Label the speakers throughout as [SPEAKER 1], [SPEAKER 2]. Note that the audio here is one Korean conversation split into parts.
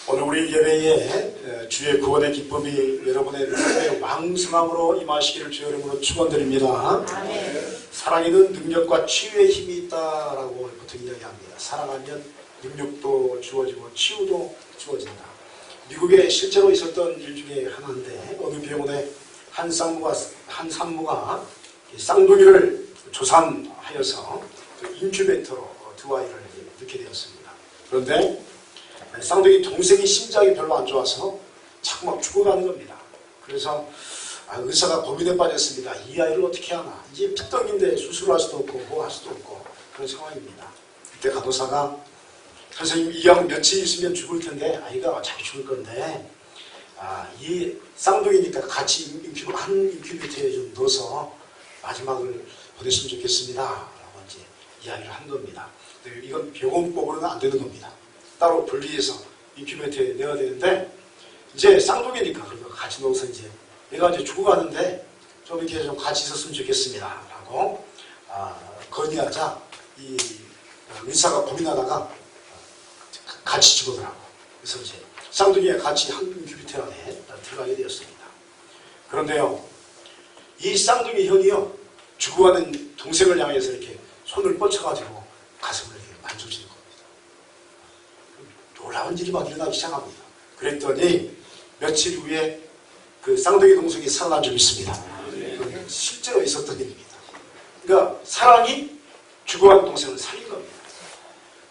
[SPEAKER 1] 오늘 우리 예배에 주의 구원의 기쁨이 여러분의 눈에 왕성함으로 임하시기를 주의 이름으로 축원드립니다. 사랑에는 능력과 치유의 힘이 있다라고 보통 이야기합니다. 사랑하면 능력도 주어지고 치유도 주어진다. 미국에 실제로 있었던 일 중에 하나인데 어느 병원에 한 산모가 쌍둥이를 조산하여서 인큐베이터로 두 아이를 낳게 되었습니다. 그런데 쌍둥이 동생이 심장이 별로 안 좋아서 자꾸 막 죽어가는 겁니다. 그래서 의사가 고민에 빠졌습니다. 이 아이를 어떻게 하나. 이제 핏덩인데 수술을 할 수도 없고 뭐 할 수도 없고 그런 상황입니다. 그때 간호사가 선생님 이 양 며칠 있으면 죽을 텐데 아이가 어차피 죽을 건데 이 쌍둥이니까 같이 한 인큐베이터에 좀 넣어서 마지막을 보냈으면 좋겠습니다. 라고 이제 이야기를 한 겁니다. 근데 이건 병원법으로는 안 되는 겁니다. 따로 분리해서 인큐베이터에 넣어야 되는데 이제 쌍둥이니까 그러면 같이 넣어서 이제 얘가 이제 죽어가는데 좀 이렇게 좀 같이 있었으면 좋겠습니다. 라고 건의하자 이 의사가 고민하다가 같이 죽어더라고. 그래서 이제 쌍둥이가 같이 한 인큐베이터 안에 들어가게 되었습니다. 그런데요, 이 쌍둥이 형이요, 죽어가는 동생을 향해서 이렇게 손을 뻗쳐가지고 가슴을 이렇게 만져주는 겁니다. 놀라운 일이 막 일어나기 시작합니다. 그랬더니 며칠 후에 그 쌍둥이 동생이 살아난 적이 있습니다. 실제로 있었던 일입니다. 그러니까 사랑이 죽어간 동생을 살린 겁니다.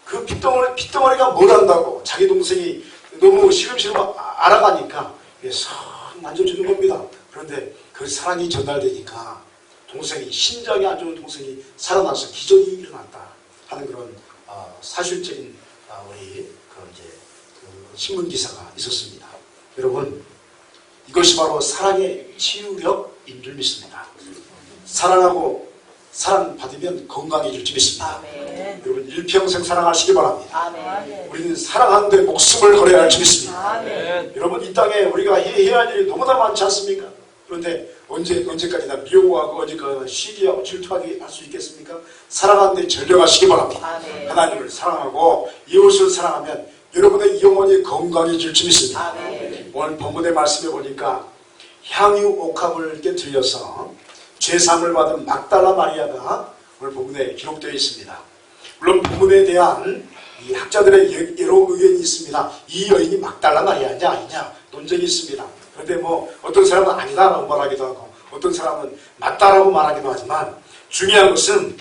[SPEAKER 1] 그 핏덩어리가 뭘 안다고 자기 동생이 너무 시름시름 알아가니까 싹 만져주는 겁니다. 그런데 그 사랑이 전달되니까 동생이 심장이 안 좋은 동생이 살아나서 기적이 일어났다 하는 그런 사실적인 우리 그 신문 기사가 있었습니다. 여러분, 이것이 바로 사랑의 치유력인 줄 믿습니다. 사랑하고 사랑받으면 건강해질 줄 믿습니다.
[SPEAKER 2] 아멘.
[SPEAKER 1] 여러분 일평생 사랑하시기 바랍니다.
[SPEAKER 2] 아멘.
[SPEAKER 1] 우리는 사랑하는데 목숨을 걸어야 할 줄 믿습니다.
[SPEAKER 2] 아멘.
[SPEAKER 1] 여러분 이 땅에 우리가 해야 할 일이 너무나 많지 않습니까? 그런데 언제까지나 미워하고 언제까지나 시기하고 질투하게 할 수 있겠습니까? 사랑하는데 전력하시기 바랍니다.
[SPEAKER 2] 아멘.
[SPEAKER 1] 하나님을 사랑하고 이웃을 사랑하면 여러분의 영혼이 건강해질 줄 믿습니다.
[SPEAKER 2] 아멘.
[SPEAKER 1] 오늘 본문의 말씀에 보니까 향유 옥합을 이렇게 들여서 죄사함을 받은 막달라 마리아가 오늘 본문에 기록되어 있습니다. 물론 본문에 대한 이 학자들의 여러 의견이 있습니다. 이 여인이 막달라 마리아냐 아니냐 논쟁이 있습니다. 그런데 뭐 어떤 사람은 아니다라고 말하기도 하고 어떤 사람은 맞다라고 말하기도 하지만 중요한 것은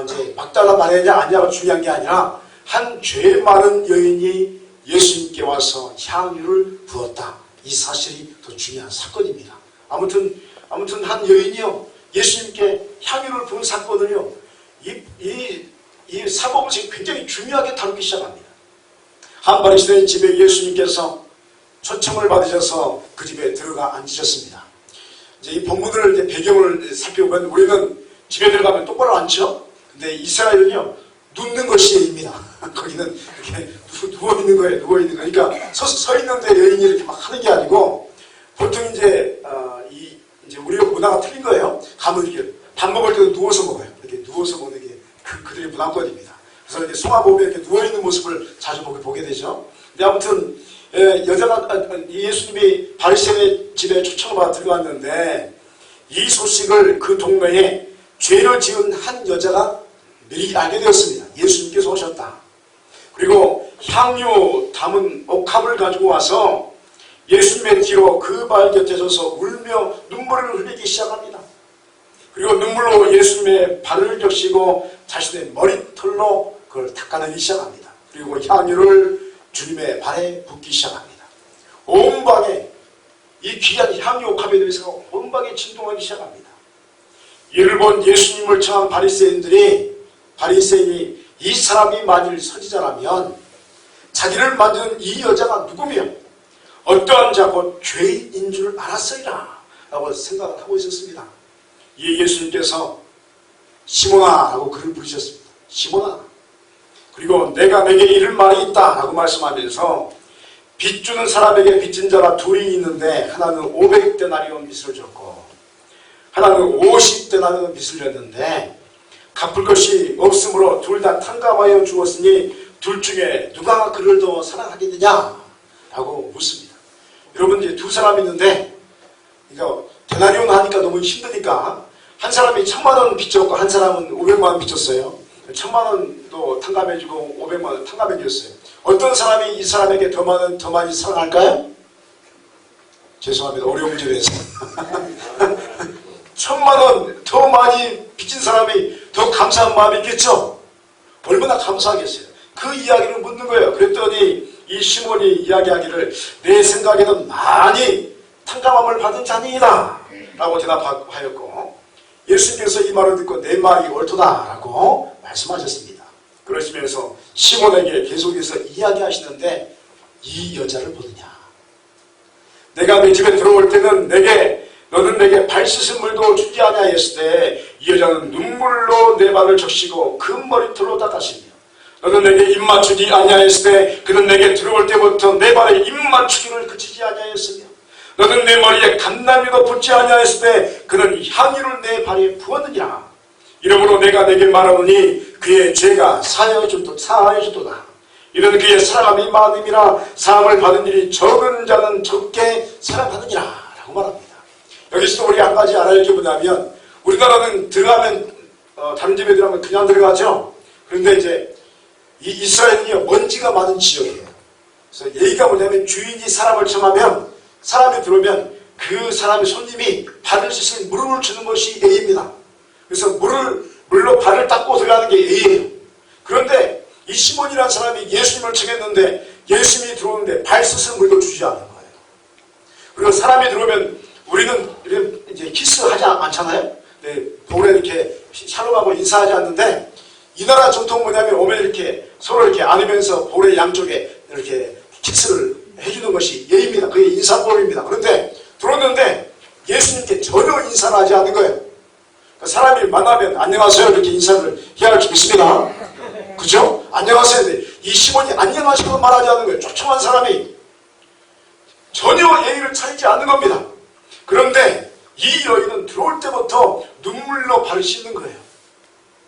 [SPEAKER 1] 이제 막달라 마리아냐 아니냐가 중요한 게 아니라 한 죄 많은 여인이 예수님께 와서 향유를 부었다. 이 사실이 더 중요한 사건입니다. 아무튼 한 여인이요 예수님께 향유를 부은 사건을요 이 사복을 지금 굉장히 중요하게 다루기 시작합니다. 한 바리새인 집에 예수님께서 초청을 받으셔서 그 집에 들어가 앉으셨습니다. 이제 이 본문을 이제 배경을 살펴보면 우리는 집에 들어가면 똑바로 앉죠. 근데 이스라엘은요 눕는 것이 예입니다. 거기는 이렇게 누워 있는 거예요. 그러니까 서 있는데 여인이 이렇게 막 하는 게 아니고 보통 이제 우리가 문화가 틀린 거예요. 가면 이렇게 밥 먹을 때도 누워서 먹어요. 이렇게 누워서 먹는 게 그들의 문화권입니다. 그래서 이렇게 송화보에 이렇게 누워 있는 모습을 자주 보게 되죠. 근데 아무튼 여자가 예수님이 바리새인의 집에 초청을 받아 들어갔는데 이 소식을 그 동네에 죄를 지은 한 여자가 미리 알게 되었습니다. 예수님께서 오셨다. 그리고 향유 담은 옥합을 가지고 와서 예수님의 뒤로 그 발 곁에 서서 울며 눈물을 흘리기 시작합니다. 그리고 눈물로 예수님의 발을 적시고 자신의 머리털로 그걸 닦아내기 시작합니다. 그리고 향유를 주님의 발에 붓기 시작합니다. 온 방에 이 귀한 향유 옥합에 대해서 온 방에 진동하기 시작합니다. 이를 본 예수님을 청한 바리새인이 이 사람이 만일 선지자라면 자기를 만든 이 여자가 누구며 어떠한 자고 죄인인 줄 알았으리라 라고 생각을 하고 있었습니다. 이 예수님께서 시몬아 라고 그를 부르셨습니다. 시몬아. 그리고 내가 내게 이를 말이 있다 라고 말씀하면서 빚 주는 사람에게 빚진 자가 둘이 있는데 하나는 500데나리온 빚을 줬고 하나는 50데나리온 빚을 줬는데 갚을 것이 없으므로 둘 다 탕감하여 죽었으니 둘 중에 누가 그를 더 사랑하겠느냐 라고 묻습니다. 여러분, 이제 두 사람이 있는데, 그러니까 데나리온 하니까 너무 힘드니까 한 사람이 1,000,000원 빚졌고 한 사람은 500만원 빚졌어요. 1,000,000원도 탕감해주고 500만원 탕감해줬어요. 어떤 사람이 이 사람에게 더 많이 사랑할까요? 죄송합니다. 어려운 문제를 해서. 1,000,000원 더 많이 빚진 사람이 더 감사한 마음이 있겠죠? 얼마나 감사하겠어요. 그 이야기를 묻는 거예요. 그랬더니 이 시몬이 이야기하기를 내 생각에는 많이 탕감함을 받은 자니이다 라고 대답하였고, 예수님께서 이 말을 듣고 내 말이 옳도다 라고 말씀하셨습니다. 그러시면서 시몬에게 계속해서 이야기하시는데, 이 여자를 보느냐, 내가 내 집에 들어올 때는 너는 내게 발 씻은 물도 주지 아니하였을 때 이 여자는 눈물로 내 발을 적시고 그 머리털로 닦았으며, 너는 내게 입 맞추지 아니하였을 때 그는 내게 들어올 때부터 내 발에 입 맞추기를 그치지 아니하였으며, 너는 내 머리에 감남이도 붙지 아니하였을 때 그는 향유를 내 발에 부었느니라. 이러므로 내가 내게 말하노니 그의 죄가 사하여졌도다. 이는 그의 사랑함이 많음이라 사함을 받은 일이 적은 자는 적게 사랑받느니라 라고 말합니다. 여기서도 우리가 한 가지 알아야 할 게 뭐냐면, 우리나라는 들어가면 다른 집에 들어가면 그냥 들어가죠. 그런데 이제 이 이스라엘은요, 먼지가 많은 지역이에요. 그래서 예의가 뭐냐면, 주인이 사람을 청하면 사람이 들어오면 그 사람의 손님이 발을 씻을 무릎을 주는 것이 예의입니다. 그래서 물로 발을 닦고 들어가는 게 예의예요. 그런데 이 시몬이라는 사람이 예수님을 청했는데 예수님이 들어오는데 발 씻을 물도 주지 않는 거예요. 그리고 사람이 들어오면 우리는 이제 키스하지 않잖아요. 네, 볼에 이렇게 샬롬하고 인사하지 않는데, 이 나라 전통 뭐냐면 오면 이렇게 서로 이렇게 안으면서 볼의 양쪽에 이렇게 키스를 해주는 것이 예입니다. 그게 인사법입니다. 그런데 들어오는데 예수님께 전혀 인사를 하지 않는 거예요. 그러니까 사람이 만나면 안녕하세요 이렇게 인사를 해야 할 줄 믿습니다. 그죠? 안녕하세요. 이 시몬이 안녕하세요 말하지 않는 거예요. 쫓아간 사람이 전혀 예의를 차리지 않는 겁니다. 그런데 이 여인은 들어올 때부터 눈물로 발을 씻는 거예요.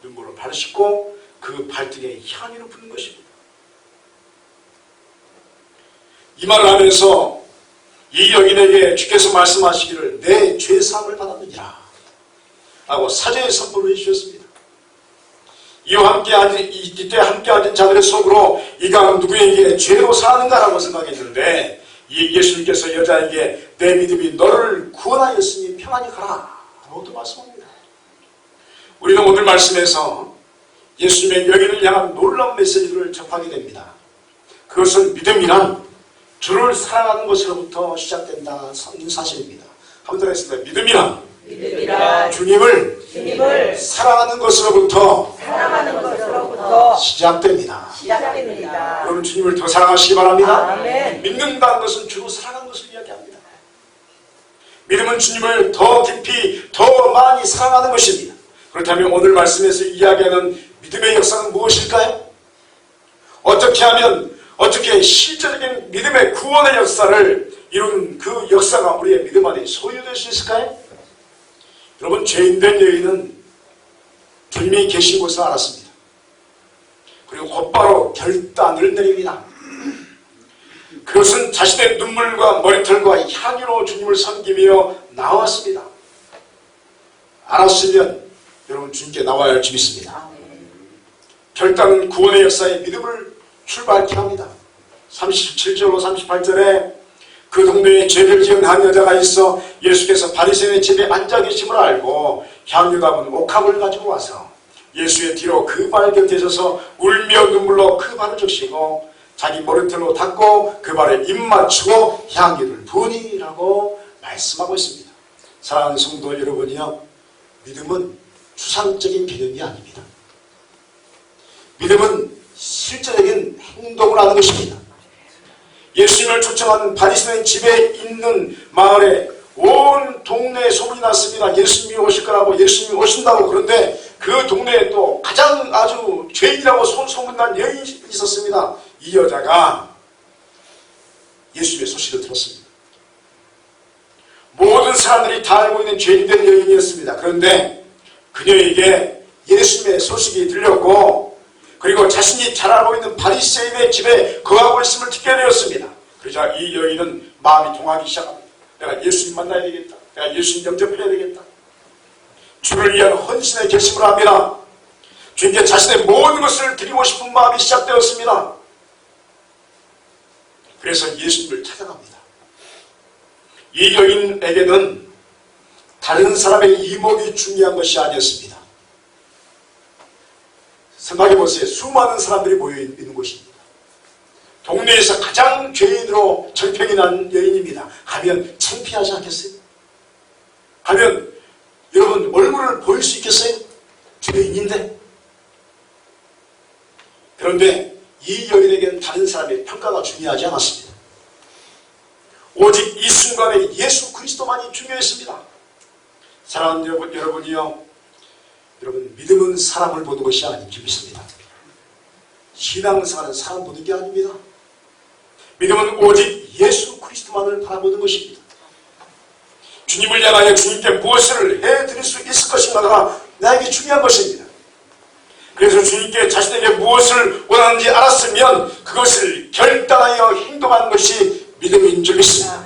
[SPEAKER 1] 눈물로 발을 씻고 그 발등에 향유를 붓는 것입니다. 이 말을 하면서 이 여인에게 주께서 말씀하시기를 내 죄사함을 받았느니라 라고 사죄의 선포를 해주셨습니다. 이때 함께 앉은 자들의 속으로 이가 누구에게 죄로 사는가라고 생각했는데, 예수님께서 여자에게 내 믿음이 너를 구원하였으니 평안히 가라 라고 또 말씀합니다. 우리는 오늘 말씀에서 예수님의 여인을 향한 놀라운 메시지를 접하게 됩니다. 그것은 믿음이란 주를 사랑하는 것으로부터 시작된다는 사실입니다. 한번 더 하겠습니다. 믿음이란 주님을 사랑하는 것으로부터 시작됩니다. 여러분, 주님을 더 사랑하시기 바랍니다. 아멘. 믿는다는 것은 주로 사랑하는 것을 이야기합니다. 믿음은 주님을 더 깊이 더 많이 사랑하는 것입니다. 그렇다면 오늘 말씀에서 이야기하는 믿음의 역사는 무엇일까요? 어떻게 실제적인 믿음의 구원의 역사를 이룬 그 역사가 우리의 믿음 안에 소유될 수 있을까요? 여러분, 죄인된 여인은 주님이 계신 것을 알았습니다. 그리고 곧바로 결단을 내립니다. 그것은 자신의 눈물과 머리털과 향유로 주님을 섬기며 나왔습니다. 알았으면 여러분, 주님께 나와야 할 줄 믿습니다. 결단은 구원의 역사에 믿음을 출발케 합니다. 37절로 38절에 그 동네에 죄를 지은 한 여자가 있어 예수께서 바리새인의 집에 앉아 계심을 알고 향유 담은 옥합을 가지고 와서 예수의 뒤로 그 발 곁에 서서 울며 눈물로 그 발을 적시고 자기 머리털로 닦고 그 발에 입 맞추고 향유를 부으니라고 말씀하고 있습니다. 사랑하는 성도 여러분이요, 믿음은 추상적인 개념이 아닙니다. 믿음은 실제적인 행동을 하는 것입니다. 예수님을 초청하는 바리새인 집에 있는 마을에 온 동네에 소문이 났습니다. 예수님이 오실 거라고, 예수님이 오신다고. 그런데 그 동네에 또 가장 아주 죄인이라고 소문난 여인이 있었습니다. 이 여자가 예수님의 소식을 들었습니다. 모든 사람들이 다 알고 있는 죄인된 여인이었습니다. 그런데 그녀에게 예수님의 소식이 들렸고, 그리고 자신이 잘 알고 있는 바리새인의 집에 거하고 있음을 듣게 되었습니다. 그러자 이 여인은 마음이 동하기 시작합니다. 내가 예수님 만나야 되겠다. 내가 예수님 영접해야 되겠다. 주를 위한 헌신의 결심을 합니다. 주님께 자신의 모든 것을 드리고 싶은 마음이 시작되었습니다. 그래서 예수님을 찾아갑니다. 이 여인에게는 다른 사람의 이목이 중요한 것이 아니었습니다. 생각해보세요. 수많은 사람들이 모여있는 곳입니다. 동네에서 가장 죄인으로 정평이 난 여인입니다. 가면 창피하지 않겠어요? 가면 여러분 얼굴을 보일 수 있겠어요? 죄인인데. 그런데 이 여인에게는 다른 사람의 평가가 중요하지 않았습니다. 오직 이 순간에 예수 그리스도만이 중요했습니다. 사랑하는 여러분이요, 여러분 믿음은 사람을 보는 것이 아닌 줄 믿습니다. 신앙생활은 사람 보는 게 아닙니다. 믿음은 오직 예수 그리스도만을 바라보는 것입니다. 주님을 향하여 주님께 무엇을 해드릴 수 있을 것인가가 나에게 중요한 것입니다. 그래서 주님께 자신에게 무엇을 원하는지 알았으면 그것을 결단하여 행동하는 것이 믿음인 줄 믿습니다.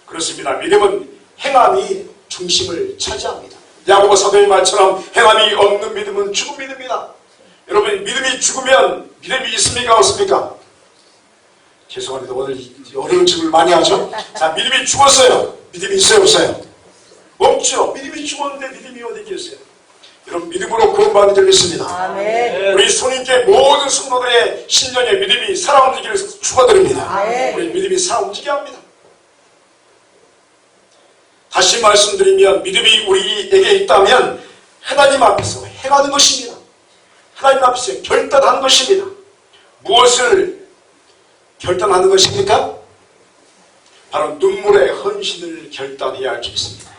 [SPEAKER 1] 그렇습니다. 믿음은 행함이 중심을 차지합니다. 야고보 사도의 말처럼 행함이 없는 믿음은 죽은 믿음이다. 여러분 믿음이 죽으면 믿음이 있습니까 없습니까? 죄송합니다. 오늘 어려운 질문을 많이 하죠. 자, 믿음이 죽었어요. 믿음이 있어요 없어요? 없죠. 믿음이 죽었는데 믿음이 어디 있겠어요? 여러분 믿음으로 구원받는 줄 믿습니다. 아멘. 우리 손님께 모든 성도들의 신령의 믿음이 살아 움직이를 축원드립니다. 아멘. 우리 믿음이 살아 움직여야 합니다. 다시 말씀드리면 믿음이 우리에게 있다면 하나님 앞에서 행하는 것입니다. 하나님 앞에서 결단하는 것입니다. 무엇을 결단하는 것입니까? 바로 눈물의 헌신을 결단해야 할 줄 믿습니다.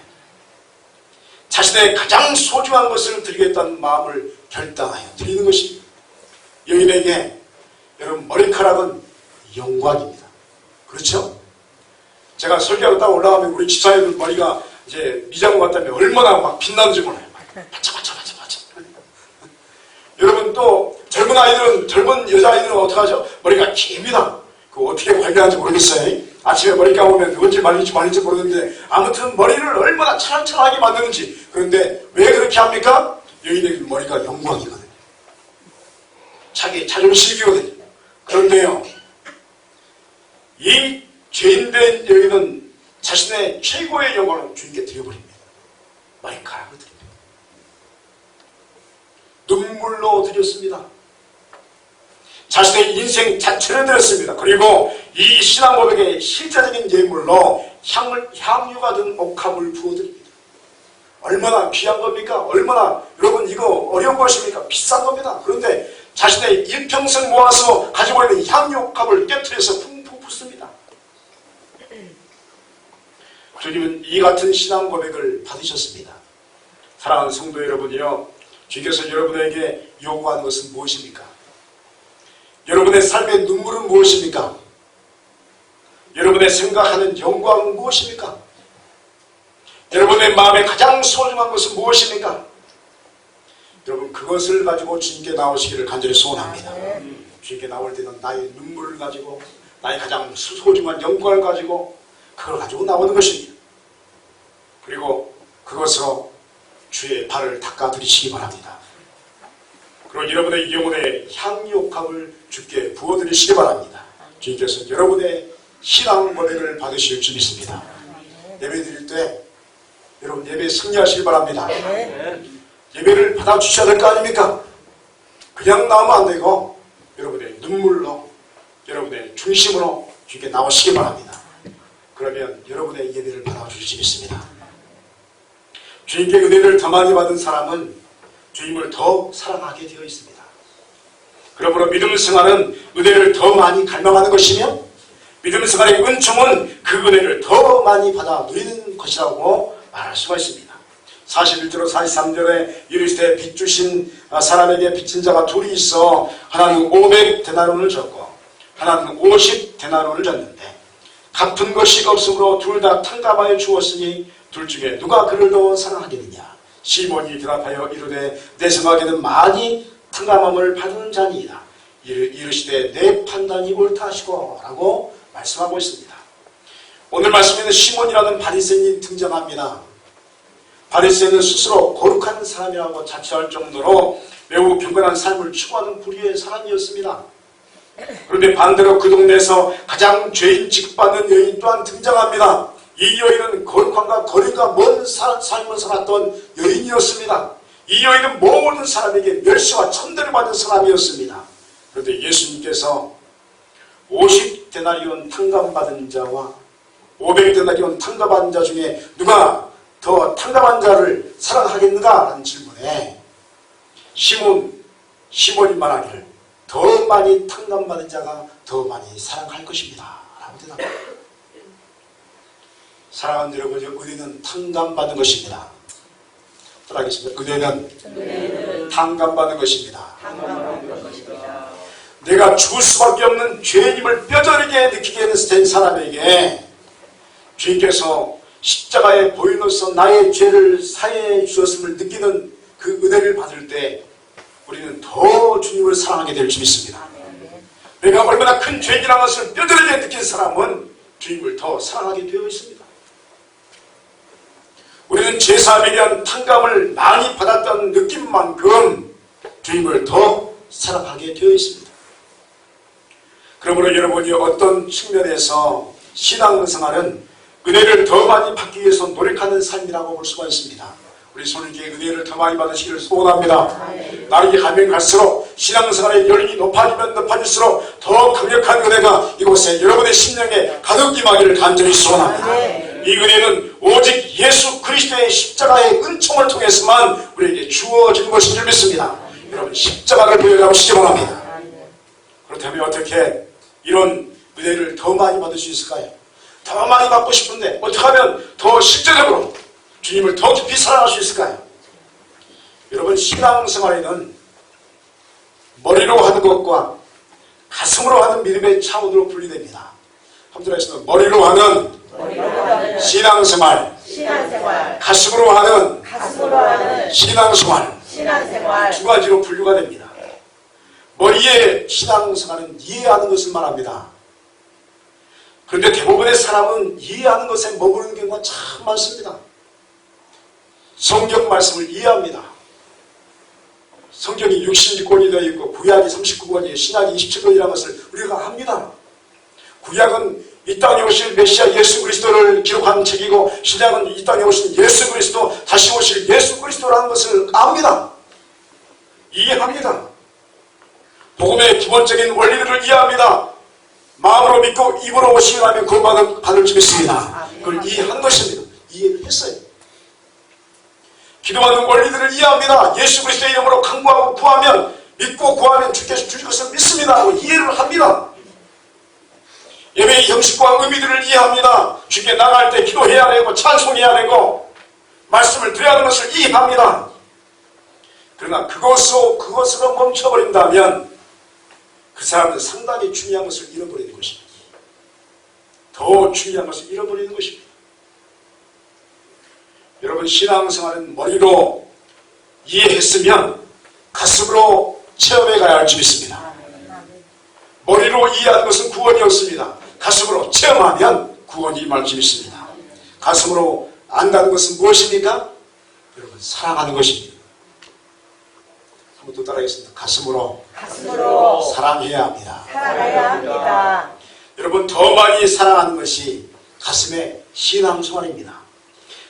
[SPEAKER 1] 자신의 가장 소중한 것을 드리겠다는 마음을 결단하여 드리는 것입니다. 여인에게 여러분 머리카락은 영광입니다. 그렇죠? 제가 설교하고 딱 올라가면 우리 집사님들 머리가 이제 미장원 같다면 얼마나 막 빛나는지 몰라요. 반짝반짝. 여러분 또 젊은 여자아이들은 어떡하죠? 머리가 깁니다. 그거 어떻게 관리하는지 모르겠어요. 아침에 머리 감으면 언제 말릴지 모르는데 아무튼 머리를 얼마나 차랑차랑하게 만드는지. 그런데 왜 그렇게 합니까? 여인에게 머리가 영광이거든요. 자기 자존심이거든요. 그런데요, 이 죄인된 여인은 자신의 최고의 영광을 주님께 드려버립니다. 머리카락을 드립니다. 눈물로 드렸습니다. 자신의 인생 자체를 드렸습니다. 그리고 이 신앙 고백의 실제적인 예물로 향유가 든 옥합을 부어드립니다. 얼마나 귀한 겁니까? 얼마나 여러분 이거 어려운 것입니까? 비싼 겁니다. 그런데 자신의 일평생 모아서 가지고 있는 향유 옥합을 깨트려서 풍풍 붓습니다. 주님은 이 같은 신앙 고백을 받으셨습니다. 사랑하는 성도 여러분이요, 주께서 여러분에게 요구하는 것은 무엇입니까? 여러분의 삶의 눈물은 무엇입니까? 여러분의 생각하는 영광은 무엇입니까? 여러분의 마음에 가장 소중한 것은 무엇입니까? 여러분 그것을 가지고 주님께 나오시기를 간절히 소원합니다. 주님께 나올 때는 나의 눈물을 가지고 나의 가장 소중한 영광을 가지고 그걸 가지고 나오는 것입니다. 그리고 그것으로 주의 발을 닦아드리시기 바랍니다. 그리고 여러분의 영혼의 향유옥합을 주께 부어드리시기 바랍니다. 주님께서 여러분의 신앙 고백을 받으실 줄 믿습니다. 예배 드릴 때 여러분 예배 승리하시기 바랍니다. 예배를 받아주셔야 될 거 아닙니까? 그냥 나오면 안 되고 여러분의 눈물로 여러분의 중심으로 주께 나오시기 바랍니다. 그러면 여러분의 예배를 받아주실 줄 믿습니다. 주님께 은혜를 더 많이 받은 사람은 주님을 더 사랑하게 되어 있습니다. 그러므로 믿음 생활은 은혜를 더 많이 갈망하는 것이며 믿음 생활의 은총은 그 은혜를 더 많이 받아 누리는 것이라고 말할 수가 있습니다. 41절로 43절에 이르시되 빚 주신 사람에게 빚진 자가 둘이 있어 하나는 500데나론을 줬고 하나는 50데나론을 줬는데 갚은 것이 없으므로 둘 다 탕감하여 주었으니 둘 중에 누가 그를 더 사랑하겠느냐. 시몬이 대답하여 이르되 내 생각에는 많이 탕감함을 받은 자니이다. 이르시되 내 판단이 옳다 하시고 라고 말씀하고 있습니다. 오늘 말씀에는 시몬이라는 바리새인이 등장합니다. 바리새인은 스스로 거룩한 사람이라고 자처할 정도로 매우 경건한 삶을 추구하는 부류의 사람이었습니다. 그런데 반대로 그 동네에서 가장 죄인 취급받는 여인 또한 등장합니다. 이 여인은 거룩함과 거리가 먼 삶을 살았던 여인이었습니다. 이 여인은 모든 사람에게 멸시와 천대를 받은 사람이었습니다. 그런데 예수님께서 50데나리온 탕감받은 자와 500데나리온 탕감받은 자 중에 누가 더 탕감한 자를 사랑하겠는가? 라는 질문에 시몬이 말하기를 더 많이 탕감받은 자가 더 많이 사랑할 것입니다. 라고 대답합니다. 사랑하는 여러분, 은혜는 탕감받는 것입니다. 따라하겠습니다. 은혜는 탕감받는 것입니다. 내가 죽을 수밖에 없는 죄인임을 뼈저리게 느끼게 된 사람에게 주님께서 십자가에 보이로써 나의 죄를 사해해 주었음을 느끼는 그 은혜를 받을 때 우리는 더 주님을 사랑하게 될 줄 믿습니다. 내가 얼마나 큰 죄인이라는 것을 뼈저리게 느낀 사람은 주님을 더 사랑하게 되어 있습니다. 우리는 제사함에 대한 탕감을 많이 받았다는 느낌만큼 주님을 더 사랑하게 되어 있습니다. 그러므로 여러분이 어떤 측면에서 신앙생활은 은혜를 더 많이 받기 위해서 노력하는 삶이라고 볼 수가 있습니다. 우리 손님께 은혜를 더 많이 받으시기를 소원합니다. 날이 가면 갈수록 신앙생활의 열림이 높아지면 높아질수록 더 강력한 은혜가 이곳에 여러분의 심령에 가득 임하기를 간절히 소원합니다. 이 은혜는 오직 예수 그리스도의 십자가의 은총을 통해서만 우리에게 주어지는 것인 줄 믿습니다. 여러분 십자가를 부여하시기 바랍니다. 그렇다면 어떻게 이런 은혜를 더 많이 받을 수 있을까요? 더 많이 받고 싶은데 어떻게 하면 더 실제적으로 주님을 더 깊이 사랑할 수 있을까요? 여러분 신앙생활에는 머리로 하는 것과 가슴으로 하는 믿음의 차원으로 분리됩니다. 한번 들어보겠습니다. 머리로 하는 신앙생활, 가슴으로 하는 신앙생활, 두 가지로 분류가 됩니다. 머리의 신앙생활은 이해하는 것을 말합니다. 그런데 대부분의 사람은 이해하는 것에 머무르는 경우가 참 많습니다. 성경 말씀을 이해합니다. 성경이 66권이 되어 있고 구약이 39권이에요. 신약이 27권이라는 것을 우리가 합니다. 구약은 이 땅에 오실 메시아 예수 그리스도를 기록한 책이고 신약은 이 땅에 오신 예수 그리스도, 다시 오실 예수 그리스도라는 것을 압니다. 이해합니다. 복음의 기본적인 원리들을 이해합니다. 마음으로 믿고 입으로 시인하면 구원 받을 줄 믿습니다. 그걸 이해한 것입니다. 이해를 했어요. 기도하는 원리들을 이해합니다. 예수 그리스도의 이름으로 간구하고 구하면 믿고 구하면 주께서 주실 것을 믿습니다 하고 이해를 합니다. 예배의 형식과 의미들을 이해합니다. 주께 나갈 때 기도해야 되고 찬송해야 되고 말씀을 드려야 하는 것을 이해합니다. 그러나 그것으로 멈춰버린다면 그 사람은 상당히 중요한 것을 잃어버리는 것입니다. 더 중요한 것을 잃어버리는 것입니다. 여러분 신앙생활은 머리로 이해했으면 가슴으로 체험해 가야 할 줄 믿습니다. 머리로 이해하는 것은 구원이 없습니다. 가슴으로 체험하면 구원이 임할 줄 믿습니다. 가슴으로 안다는 것은 무엇입니까? 여러분 사랑하는 것입니다. 한번 또 따라하겠습니다. 가슴으로 사랑해야 합니다. 여러분 더 많이 사랑하는 것이 가슴의 신앙생활입니다.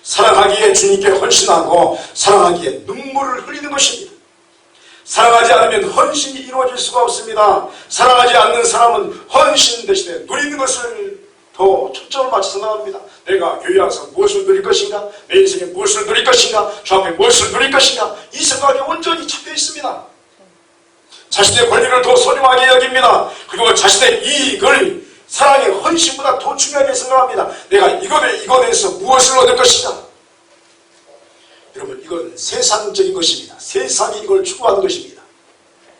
[SPEAKER 1] 사랑하기에 주님께 헌신하고 사랑하기에 눈물을 흘리는 것입니다. 사랑하지 않으면 헌신이 이루어질 수가 없습니다. 사랑하지 않는 사람은 헌신 대신에 누리는 것을 더 초점을 맞춰서 나갑니다. 내가 교회 와서 무엇을 누릴 것인가? 내 인생에 무엇을 누릴 것인가? 주 앞에 무엇을 누릴 것인가? 이 생각에 온전히 잡혀 있습니다. 자신의 권리를 더 소중하게 여깁니다. 그리고 자신의 이익을 사랑의 헌신보다 더 중요하게 생각합니다. 내가 이것에서 무엇을 얻을 것인가? 여러분 이건 세상적인 것입니다. 세상이 이걸 추구하는 것입니다.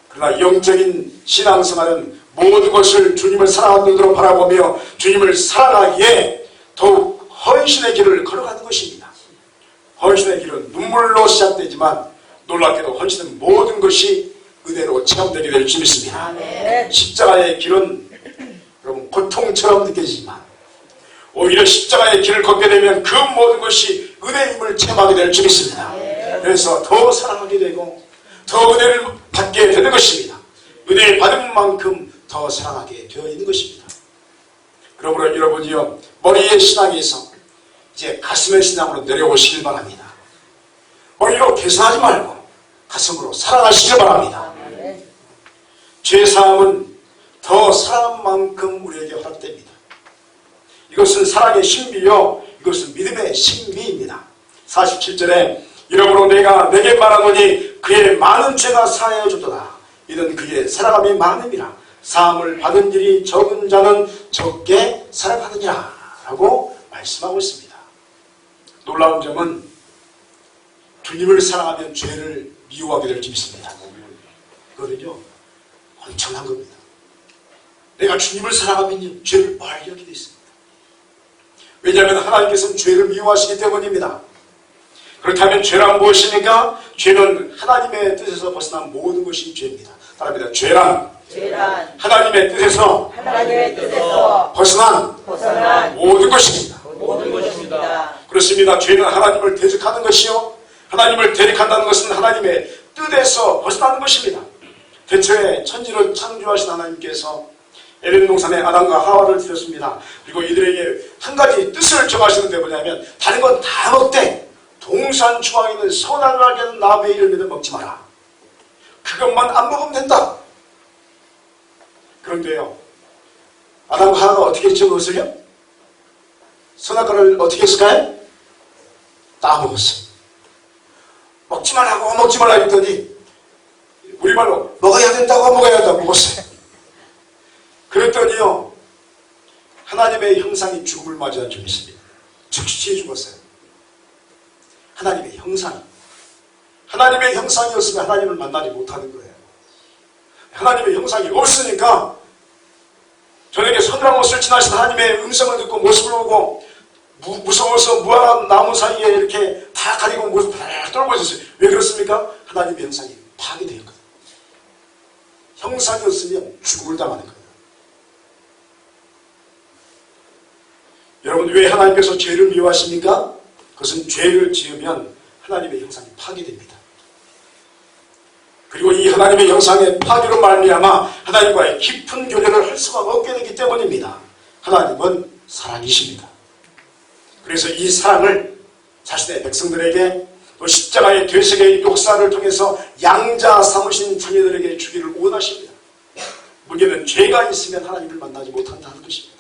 [SPEAKER 1] 그러나 영적인 신앙생활은 모든 것을 주님을 사랑하는 눈으로 바라보며 주님을 사랑하기에 더욱 헌신의 길을 걸어가는 것입니다. 헌신의 길은 눈물로 시작되지만 놀랍게도 헌신은 모든 것이 은혜로 체험되게 될 줄 믿습니다.
[SPEAKER 2] 아멘.
[SPEAKER 1] 십자가의 길은 여러분 고통처럼 느껴지지만 오히려 십자가의 길을 걷게 되면 그 모든 것이 은혜임을 체험하게 될 줄 믿습니다. 그래서 더 사랑하게 되고 더 은혜를 받게 되는 것입니다. 은혜를 받은 만큼 더 사랑하게 되어 있는 것입니다. 그러므로 여러분이요, 머리의 신앙에서 이제 가슴의 신앙으로 내려오시길 바랍니다. 머리로 계산하지 말고 가슴으로 사랑하시길 바랍니다. 죄사함은 더 사랑한 만큼 우리에게 허락됩니다. 이것은 사랑의 신비요, 이것은 믿음의 신비입니다. 47절에 이러므로 내가 내게 말하노니 그의 많은 죄가 사하여 줬도다. 이는 그의 사랑함이 많음이라. 사함을 받은 일이 적은 자는 적게 사랑받으니라 라고 말씀하고 있습니다. 놀라운 점은 주님을 사랑하면 죄를 미워하게 될 줄 믿습니다. 그거는요, 엄청난 겁니다. 내가 주님을 사랑하면 죄를 멀리 하게 되어 있습니다. 왜냐하면 하나님께서는 죄를 미워하시기 때문입니다. 그렇다면 죄란 무엇입니까? 죄는 하나님의 뜻에서 벗어난 모든 것이 죄입니다. 따라합니다. 죄란 하나님의 뜻에서 벗어난 모든 것입니다. 그렇습니다. 죄는 하나님을 대적하는 것이요, 하나님을 대적한다는 것은 하나님의 뜻에서 벗어나는 것입니다. 대초에 천지를 창조하신 하나님께서 에덴 동산에 아담과 하와를 드렸습니다. 그리고 이들에게 한 가지 뜻을 정하시는데 뭐냐면 다른 건 다 먹되 동산 중앙에 있는 선악을 알게 하는 나무의 열매는 먹지 마라. 그것만 안 먹으면 된다. 그런데요, 아담과 하와가 어떻게 했죠? 그것을요? 선악과를 어떻게 했을까요? 따먹었어요. 먹지 말라고 먹지 말라 했더니 우리말로 먹어야 된다고 먹어야 된다고 먹었어요. 그랬더니요, 하나님의 형상이 죽음을 맞이한 적이 있습니다. 즉시 죽었어요. 하나님의 형상이었으면 하나님을 만나지 못하는 거예요. 하나님의 형상이 없으니까 저녁에 서늘한 옷을 지나신 하나님의 음성을 듣고 모습을 보고 무서워서 무한한 나무 사이에 이렇게 다 가리고 모습을 다 떨고 있었어요. 왜 그렇습니까? 하나님의 형상이 파괴되었거든요. 형상이었으면 죽음을 당하는 거예요. 여러분, 왜 하나님께서 죄를 미워하십니까? 그것은 죄를 지으면 하나님의 형상이 파괴됩니다. 그리고 이 하나님의 형상의 파괴로 말미암아 하나님과의 깊은 교제를 할 수가 없게 되기 때문입니다. 하나님은 사랑이십니다. 그래서 이 사랑을 자신의 백성들에게 또 십자가의 되새김의 역사를 통해서 양자 삼으신 자녀들에게 주기를 원하십니다. 문제는 죄가 있으면 하나님을 만나지 못한다는 것입니다.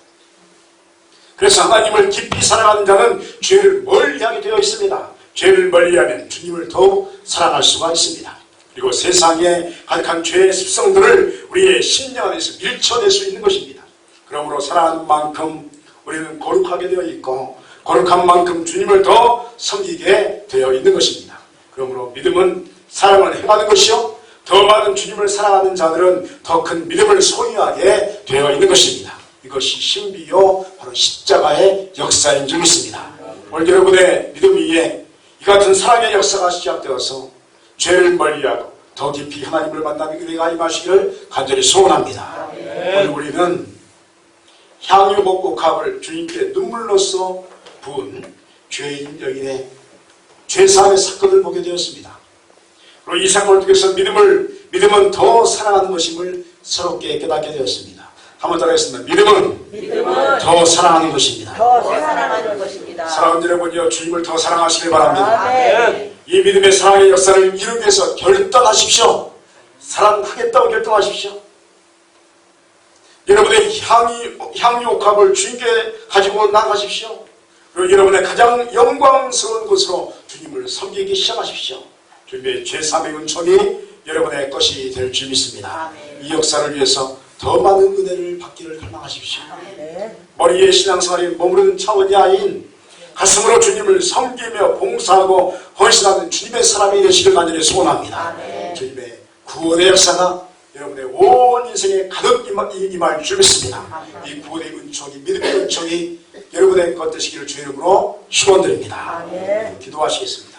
[SPEAKER 1] 그래서 하나님을 깊이 사랑하는 자는 죄를 멀리하게 되어 있습니다. 죄를 멀리하면 주님을 더욱 사랑할 수가 있습니다. 그리고 세상에 가득한 죄의 습성들을 우리의 심령 안에서 밀쳐낼 수 있는 것입니다. 그러므로 사랑하는 만큼 우리는 거룩하게 되어 있고 거룩한 만큼 주님을 더 섬기게 되어 있는 것입니다. 그러므로 믿음은 사랑을 행하는 것이요, 더 많은 주님을 사랑하는 자들은 더 큰 믿음을 소유하게 되어 있는 것입니다. 이것이 신비요, 바로 십자가의 역사인 줄 믿습니다. 오늘 여러분의 믿음 위에 이 같은 사랑의 역사가 시작되어서 죄를 멀리하고 더 깊이 하나님을 만나는 은혜가 임하시기를 간절히 소원합니다. 오늘 우리는 향유복곡합을 주님께 눈물로써 부은 죄인 여인의 죄사함의 사건을 보게 되었습니다. 그리고 이 사건을 통해서 믿음은 더 사랑하는 것임을 새롭게 깨닫게 되었습니다. 한번 따라하겠습니다. 믿음은 더 사랑하는 것입니다. 사랑하는 여러분이여, 주님을 더 사랑하시길 바랍니다. 이 믿음의 사랑의 역사를 이루기 위해서 결단하십시오. 사랑하겠다고 결단하십시오. 여러분의 향유옥합을 주님께 가지고 나가십시오. 그리고 여러분의 가장 영광스러운 곳으로 주님을 섬기기 시작하십시오. 주님의 죄사함의 은총이 여러분의 것이 될 줄 믿습니다. 이 역사를 위해서 더 많은 은혜를 받기를 갈망하십시오. 머리의 신앙생활이 머무르는 차원이 아닌 가슴으로 주님을 섬기며 봉사하고 헌신하는 주님의 사람이 되시길 간절히 소원합니다. 주님의 구원의 역사가 여러분의 온 인생에 가득 임할 줄 믿습니다. 이 구원의 은총이, 믿음의 은총이 여러분의 것 되시기를 주의 이름으로 축원드립니다. 기도하시겠습니다.